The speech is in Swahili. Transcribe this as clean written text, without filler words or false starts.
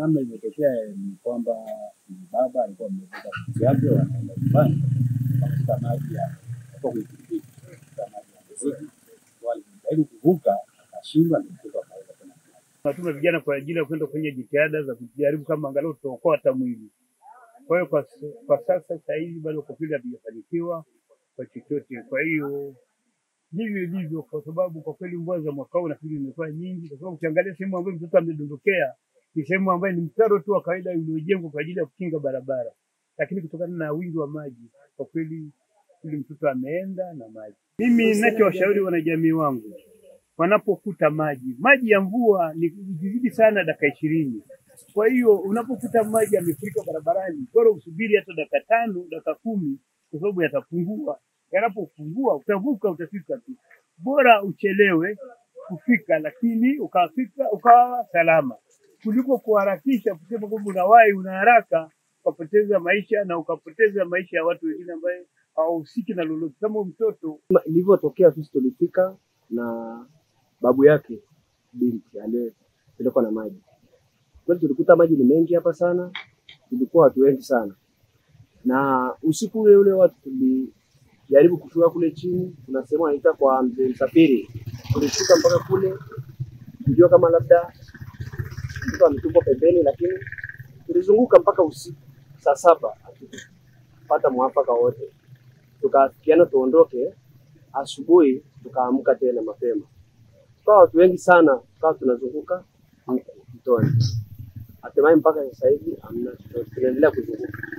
namna imetokea ni kwamba baba alikuwa amebeba vitu vyake wanaenda nyumbani kwa maji ya kwa kuipitia maji ya mziki walijaribu kuvuka akashindwa na kutoka kawaida tena. Tunatuma vijana kwa ajili ya kwenda kwenye jitihada za kujaribu kama angalau tuokoa hata mwili. Kwa hiyo kwa sasa hivi bado kwa kweli hatujafanikiwa kwa chochote. Kwa hiyo ndivyo kwa sababu kwa kweli mvua za mwaka huu nafikiri zimekuwa nyingi, kwa sababu ukiangalia sehemu ambayo mtoto amedondokea ni sehemu ambayo ni mtaro tu wa kawaida uliojengwa kwa ajili ya kukinga barabara, lakini kutokana na wingi wa maji kwa kweli yule mtoto ameenda na maji. Mimi ninachowashauri wanajamii wangu, wanapokuta maji ya mvua ni kuzidi sana dakika 20. Kwa hiyo unapokuta maji yamefurika barabarani, bora usubiri hata dakika 5, dakika 10 kwa sababu yatapungua. Yanapopungua utavuka, utafika tu. Bora uchelewe kufika lakini ukafika ukawa salama, kuliko kuharakisha kusema kwamba unawahi una haraka ukapoteza maisha na ukapoteza maisha ya watu wengine ambao hawahusiki na lolote. Kama mtoto ilivyotokea sisi tulifika na babu yake binti aliyepelekwa na maji. Kwa tulikuta maji ni mengi hapa sana, tulikuwa watu wengi sana. Na usiku ule watu tulijaribu kufika kule chini, tunasema anaita kwa mzee Msafiri. Tulifika mpaka kule kujua kama labda mtu ametupwa pembeni, lakini tulizunguka mpaka usiku saa 7 hatupata mwafaka wote. Tukafikiana tuondoke, asubuhi tukaamka tena mapema. Kwa watu wengi sana tukawa tunazunguka mtoni. Hatimaye mpaka sasa hivi tunaendelea kuzunguka.